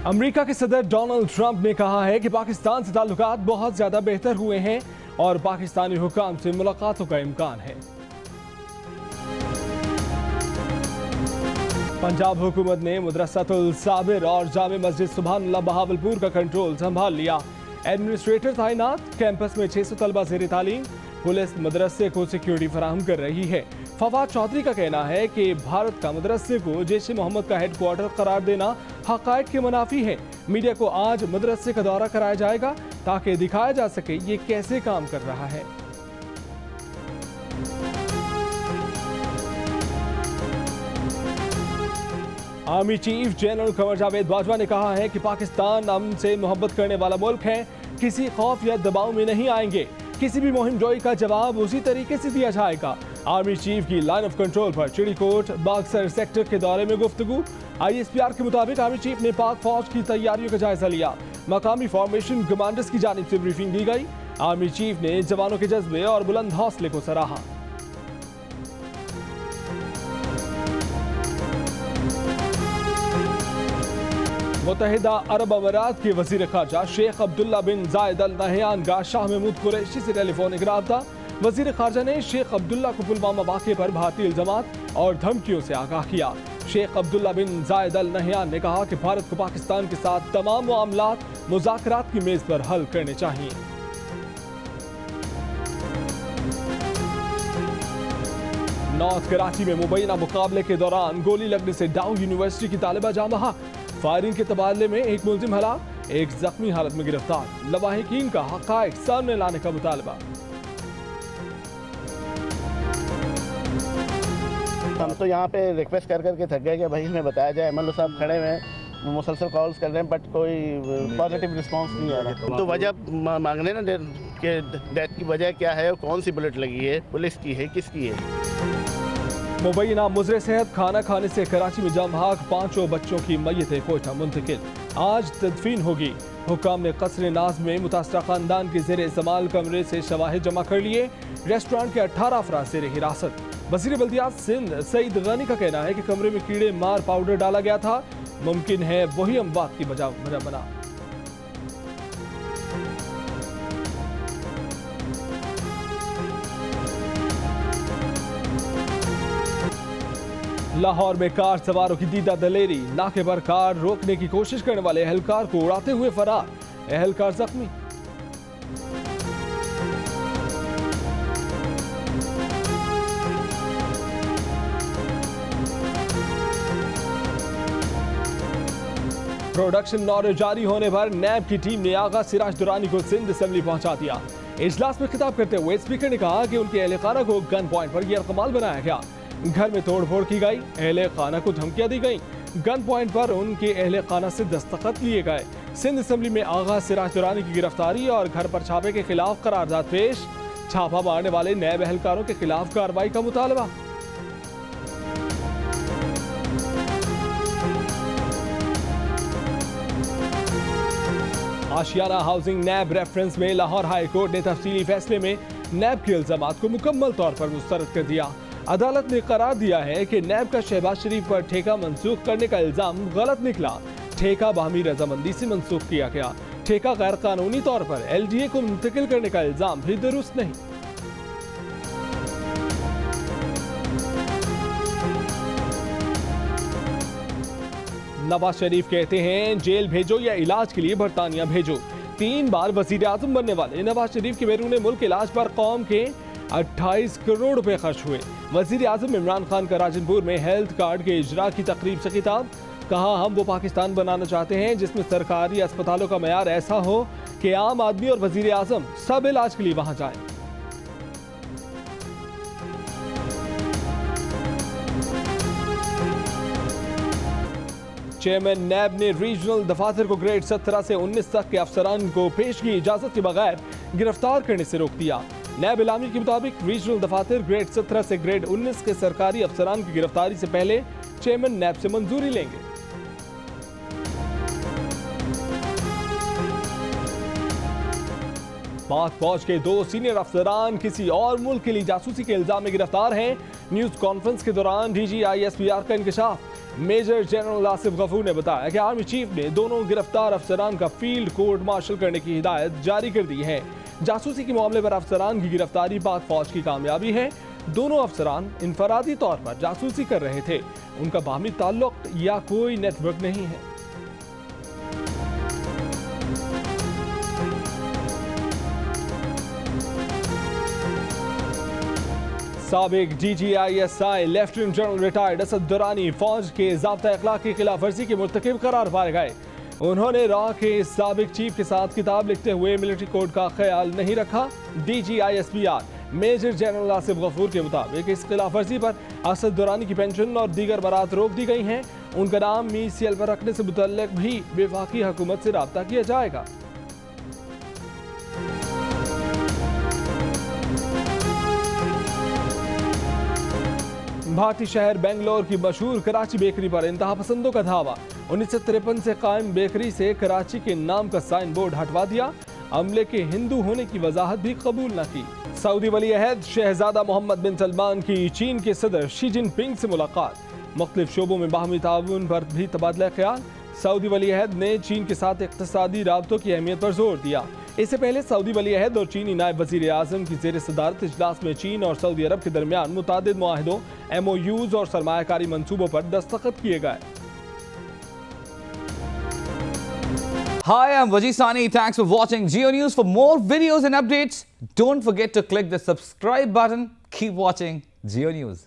America के सदर Donald Trump ने कहा है कि पाकिस्तान से ताल्लुकात बहुत ज्यादा बेहतर हुए हैं और पाकिस्तानी हुकाम से मुलाकातों का इम्कान है। पंजाब हुकूमत ने मदरसातुल साबिर और जामे मस्जिद सुभानअल्लाह बहावलपुर का कंट्रोल संभाल लिया। एडमिनिस्ट्रेटर तैनात, कैंपस में 600 तलबा ज़ेर तालीम, पुलिस मदरसे को सिक्योरिटी फराहम कर रही है। फवाद चौधरी का कहना है कि भारत का मदरसे को जैश-ए मोहम्मद का हेडक्वार्टर करार देना हक़ाइक़ के मुनाफी है। मीडिया को आज मदरसे का दौरा कराया जाएगा ताकि दिखाया जा सके ये कैसे काम कर रहा है। Army chief general Qamar Javed Bajwa ने कहा है कि पाकिस्तान अमन से मोहब्बत करने वाला मुल्क है, किसी खौफ या दबाव में नहीं आएंगे। किसी भी मुहिम जोई का जवाब उसी तरीके से दिया जाएगा। आर्मी चीफ की लाइन ऑफ कंट्रोल पर चिड़ीकोट बागसर सेक्टर के दौरे में गुफ्तगू। ISPR के मुताबिक आर्मी चीफ ने पाक फौज की तैयारियों का जायजा लिया। मकामी फॉर्मेशन कमांडर्स की जानिब से ब्रीफिंग दी गई। आर्मी चीफ ने जवानों के जज्बे और बुलंद हौसले को सराहा। मुत्तहिदा अरब अमीरात के वजीर खारजा शेख अब्दुल्ला बिन जायद अल नहयान का शाह महमूद कुरैशी से टेलीफोनिक राब्ता। वजीर खारजा ने शेख अब्दुल्ला को पुलवामा वाक़े पर भारतीय इल्जामात और धमकियों से आगाह किया। शेख अब्दुल्ला बिन जायद अल नहयान ने कहा कि भारत को पाकिस्तान के साथ तमाम मामलात मुज़ाकरात की मेज पर हल करने चाहिए। नॉर्थ कराची में मुबैना मुकाबले के दौरान गोली लगने से डाउ यूनिवर्सिटी की तालिबा जाँ बहक। फायरिंग के तबादले में एक मुलजिम हलाक, एक जख्मी हालत में गिरफ्तार। लवाहिकीन का हक़ाइक़ सामने लाने का मुतालबा। हम तो यहाँ पे रिक्वेस्ट कर करके थक गए कि भाई हमें बताया जाए। MLO साहब खड़े हुए हैं, मुसलसल कॉल्स कर रहे हैं, बट कोई पॉजिटिव रिस्पांस नहीं आ रहा। तो वजह मांगने ना कि डेथ की वजह क्या है, कौन सी बुलेट लगी है, पुलिस की है, किसकी है। मुबैना मुजरे सेहत खाना खाने से कराची में जाम बहक, 5 बच्चों की मैयतें कोयटा मुंतकिल। आज तदफीन होगी। हुकाम ने कसर नाज में मुतासरा खानदान के ज़ेर इस्तेमाल कमरे से शवाहिद जमा कर लिए। रेस्टोरेंट के 18 अफराद ज़ेर हिरासत। वज़ीर बल्दियात सिंध सईद गनी का कहना है कि कमरे में कीड़े मार पाउडर डाला गया था। मुमकिन है वही अमवात की वजह बना। लाहौर में कार सवारों की दीदा दलेरी, नाके पर कार रोकने की कोशिश करने वाले एहलकार को उड़ाते हुए फरार, एहलकार जख्मी। प्रोडक्शन नॉर्डर जारी होने पर नैब की टीम ने आगा सिराज दुरानी को सिंध असेंबली पहुंचा दिया। इजलास में खिताब करते हुए स्पीकर ने कहा कि उनके अहले खाना को गन पॉइंट पर गैरकमाल बनाया गया। घर में तोड़फोड़ की गई, अहले खाना को धमकियां दी गई। गन पॉइंट पर उनके अहले खाना से दस्तखत लिए गए। सिंध असेंबली में आगा सिराज दुरानी की गिरफ्तारी और घर पर छापे के खिलाफ करारदाद पेश। छापा मारने वाले नैब एहलकारों के खिलाफ कार्रवाई का मुतालबा। आशियाना हाउसिंग नैब रेफरेंस में लाहौर हाई कोर्ट ने तफसीली फैसले में नैब के इल्जामात को मुकम्मल तौर पर मुस्तरद कर दिया। अदालत ने करार दिया है कि नैब का शहबाज शरीफ पर ठेका मंसूख करने का इल्जाम गलत निकला। ठेका बाहमी रजामंदी से मंसूख किया गया। ठेका गैर कानूनी तौर पर LDA को मुंतकिल करने का इल्जाम भी दुरुस्त नहीं। नवाज शरीफ कहते हैं जेल भेजो या इलाज के लिए बरतानिया भेजो। 3 बार वजीर आजम बनने वाले नवाज शरीफ के बैरून मुल्क इलाज पर कौम के 28 करोड़ रुपए खर्च हुए। वजीर आजम इमरान खान का राजनपुर में हेल्थ कार्ड के इजरा की तकरीब से खिताब। कहा हम वो पाकिस्तान बनाना चाहते हैं जिसमें सरकारी अस्पतालों का मयार ऐसा हो कि आम आदमी और वजीर आजम सब इलाज के लिए वहां जाएं। चेयरमैन नैब ने रीजनल दफातर को ग्रेड 17 से 19 तक के अफसरान को पेश की इजाजत के बगैर गिरफ्तार करने से रोक दिया। नैब इलामी के मुताबिक रीजनल दफातर ग्रेड 17 से ग्रेड 19 के सरकारी अफसरान की गिरफ्तारी से पहले चेयरमैन नैब से मंजूरी लेंगे। पाक फौज के 2 सीनियर अफसरान किसी और मुल्क के लिए जासूसी के इल्जाम में गिरफ्तार हैं। न्यूज कॉन्फ्रेंस के दौरान DG ISPR का इंकशाफ। मेजर जनरल आसिफ गफूर ने बताया कि आर्मी चीफ ने दोनों गिरफ्तार अफसरान का फील्ड कोर्ट मार्शल करने की हिदायत जारी कर दी है। जासूसी के मामले पर अफसरान की गिरफ्तारी पाक फौज की कामयाबी है। दोनों अफसरान इनफरादी तौर पर जासूसी कर रहे थे। उनका बाहमी ताल्लुक या कोई नेटवर्क नहीं है। साबिक DGISI lieutenant general retired Asad Durrani फौज के ज़ाब्ता अखलाक की खिलाफ वर्जी के मुर्तकिब करार पाए गए। उन्होंने रॉ के साबिक चीफ के साथ किताब लिखते हुए मिलिट्री कोड का ख्याल नहीं रखा। DGISPR major general Asif Ghafoor के मुताबिक इस खिलाफ वर्जी पर असद दुरानी की पेंशन और दीगर बरात रोक दी गई हैं। उनका नाम मीसीएल पर रखने से मुतल्लिक भी वफाकी हुकूमत से राब्ता किया जाएगा। भारतीय शहर बेंगलोर की मशहूर कराची बेकरी पर इंतहा पसंदों का धावा। 1953 से कायम बेकरी से कराची के नाम का साइन बोर्ड हटवा दिया। अमले के हिंदू होने की वजाहत भी कबूल न की। सऊदी वली अहद शहजादा मोहम्मद बिन सलमान की चीन के सदर शी जिनपिंग से मुलाकात। मुख्तलिफ शोबों में बाहमी ताउन पर भी तबादला ख्याल। सऊदी वली अहद ने चीन के साथ इक़्तिसादी राबतों की अहमियत पर जोर दिया। इससे पहले सऊदी वली अहद और चीनी नायब वज़ीर आज़म की ज़ेर सदारत इजलास में चीन और सऊदी अरब के दरमियान मुतादिद मुआहिदों, MOUs और सरमायाकारी मंसूबों पर दस्तखत किए गए। Hi, I'm Wajid Sani. Thanks for watching Geo News. For more videos and updates, don't forget to click the subscribe button. Keep watching Geo News.